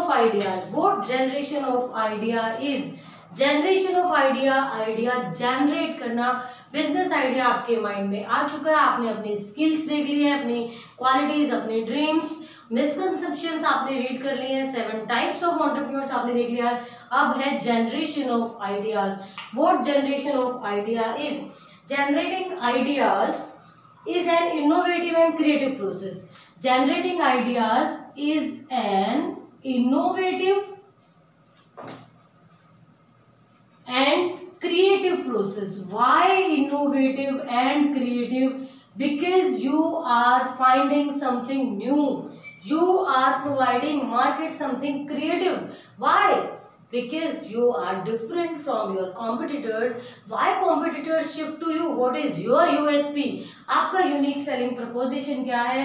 of ideas. What generation of idea is? Generation of idea generate करना, business idea आपके mind में आ चुका है, आपने अपनी स्किल्स देख ली है, अपनी क्वालिटीज, अपनी ड्रीम्स, मिसकंसेप्शंस आपने रीड कर लिए हैं, 7 टाइप्स ऑफ एंटरप्रेन्योर्स आपने देख लिया है। अब है generation of ideas. What generation of idea is? Generating ideas is an innovative and creative process. Generating ideas is an innovative and creative process. Why innovative and creative? Because you are finding something new. You are providing market something creative. Why? Because you are different from your competitors. Why competitors shift to you? What is your USP? आपका unique selling preposition क्या है?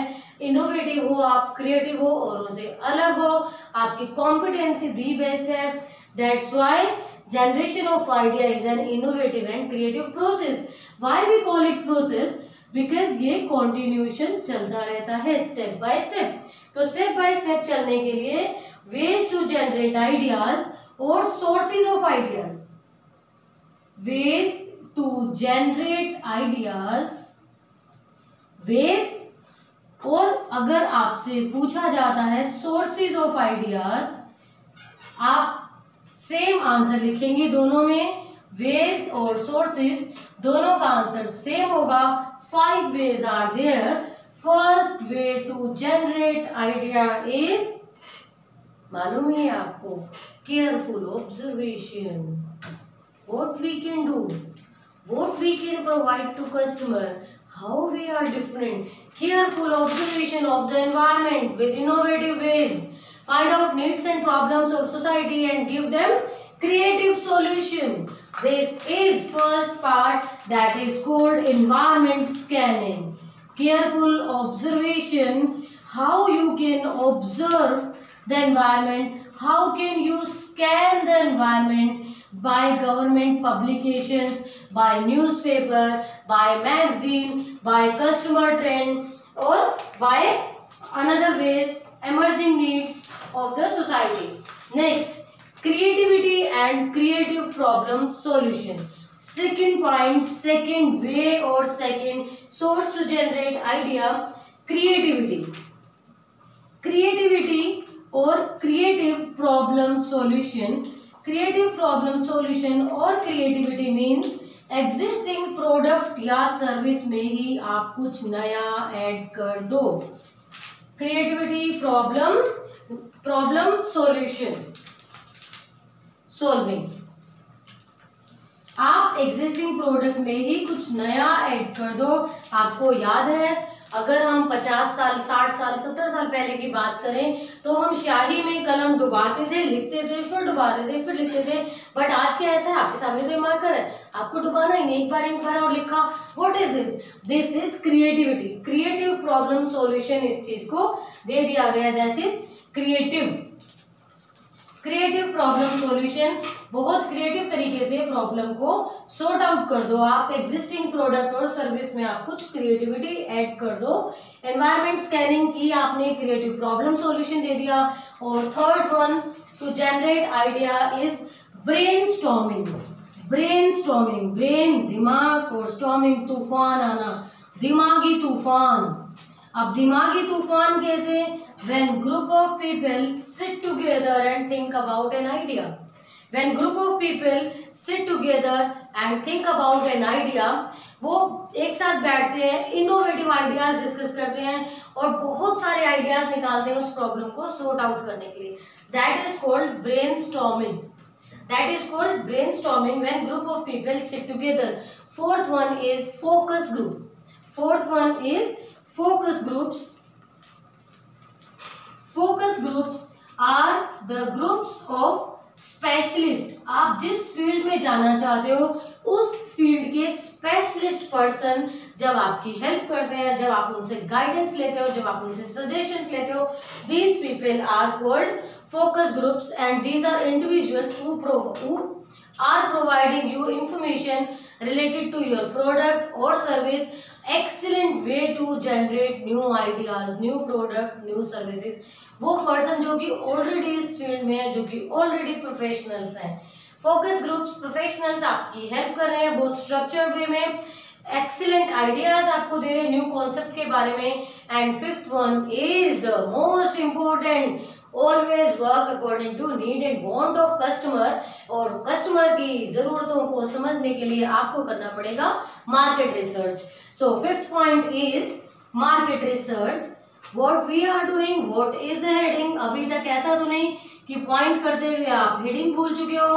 Innovative हो आप, creative हो और उसे अलग हो, आपकी कॉम्पिटेंसी दी बेस्ट है। That's why generation of idea is an innovative and creative process. Why we call it process? Because ये continuation चलता रहता है स्टेप बाय स्टेप। तो स्टेप बाय स्टेप चलने के लिए ways to generate ideas और sources of ideas, ways to generate ideas, ways, और अगर आपसे पूछा जाता है sources of ideas, आप सेम आंसर लिखेंगे दोनों में, ways और sources दोनों का आंसर सेम होगा। 5 ways are there. First way to generate idea is, मालूम है आपको, careful observation. What we can do, what we can provide to customer, how we are different. Careful observation of the environment with innovative ways. Find out needs and problems of society and give them creative solution. This is first part, that is called environment scanning. Careful observation, how you can observe the environment, how can you scan the environment by government publications, by newspaper, by magazine, by customer trend, or by another ways, emerging needs of the society. Next, creativity and creative problem solution. Second point, second way or second source to generate idea, creativity. Creativity और creative problem solution. Creative problem solution और creativity means existing product या service में ही आप कुछ नया add कर दो। Creativity, problem solution, solving. आप एग्जिस्टिंग प्रोडक्ट में ही कुछ नया ऐड कर दो। आपको याद है, अगर हम 50 साल, 60 साल, 70 साल पहले की बात करें तो हम स्याही में कलम डुबाते थे, लिखते थे, फिर डुबाते थे, फिर लिखते थे। बट आज क्या ऐसा है? आपके सामने तो ये मार्कर है, आपको डुबाना ही नहीं, एक बार इंक भरा और लिखा। What is this? This is creativity. Creative problem solution इस चीज को दे दिया गया, this is creative. Creative problem solution, बहुत क्रिएटिव तरीके से प्रॉब्लम को सॉर्ट आउट कर दो। आप एग्जिस्टिंग प्रोडक्ट और सर्विस में आप कुछ क्रिएटिविटी ऐड कर दो। एनवायरनमेंट स्कैनिंग की आपने, क्रिएटिव प्रॉब्लम सॉल्यूशन दे दिया। और third one two generate idea is brainstorming. Brainstorming, brain दिमाग, और स्टॉर्मिंग तूफान आना, दिमागी तूफान। अब दिमागी तूफान कैसे? When group of people sit together and think about an idea. When group of people sit together and think about an idea, वो एक साथ बैठते हैं, इनोवेटिव आइडियाज डिस्कस करते हैं और बहुत सारे आइडियाज निकालते हैं उस प्रॉब्लम को सॉर्ट आउट करने के लिए। That is called brainstorming. That is called brainstorming when group of people sit together. Fourth one is focus group. Fourth one is focus groups. Focus groups are the groups of specialists. आप जिस field में जाना चाहते हो उस field के specialist person जब आपकी हेल्प करते हैं, जब आप उनसे गाइडेंस लेते हो, जब आप उनसे सजेशंस लेते हो, these people are called focus groups and these are individuals who are providing you information related to your product or service. Excellent way to generate new ideas, new product, new services. वो person जो कि already इस field में है, जो कि already professionals हैं। Focus groups professionals आपकी हेल्प कर रहे हैं बहुत स्ट्रक्चर्ड वे में, एक्सीलेंट आइडियाज आपको दे रहे हैं न्यू कॉन्सेप्ट के बारे में। And fifth one is the most important, always work according to need and want of customer. और कस्टमर की जरूरतों को समझने के लिए आपको करना पड़ेगा market research. So fifth point is market research. What we are doing, what is the heading. अभी तक ऐसा तो नहीं कि पॉइंट करते हुए आप हेडिंग भूल चुके हो।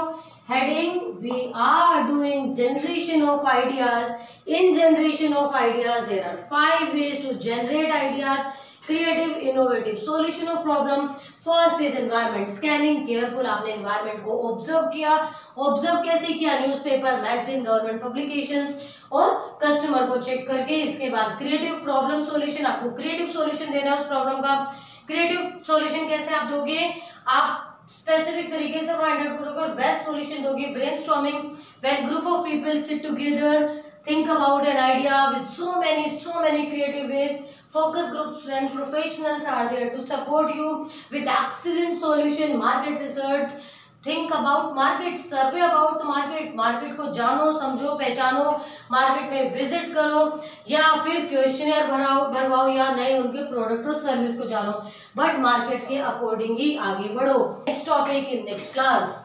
Heading, we are doing generation of ideas. In generation of ideas, there are 5 ways to generate ideas. Creative, innovative solution of problem. First is environment scanning. Careful, आपने environment को observe किया। Observe कैसे किया? Newspaper, magazine, government publications और customer को check करके। इसके बाद क्रिएटिव प्रॉब्लम सॉल्यूशन, आपको क्रिएटिव सॉल्यूशन देना है उस प्रॉब्लम का। क्रिएटिव सॉल्यूशन कैसे आप दोगे? आप स्पेसिफिक तरीके से फाइंड आउट करोगे और बेस्ट सॉल्यूशन दोगे। Brainstorming, when group of people sit together, think about an idea with so many creative ways. Focus groups, when professionals are there to support you with excellent solution. Market research, think about market, survey about market. Market को जानो, समझो, पहचानो, market में visit करो या फिर questionnaire भरवाओ या नए उनके प्रोडक्ट और सर्विस को जानो, बट मार्केट के अकॉर्डिंग ही आगे बढ़ो। Next topic in next class.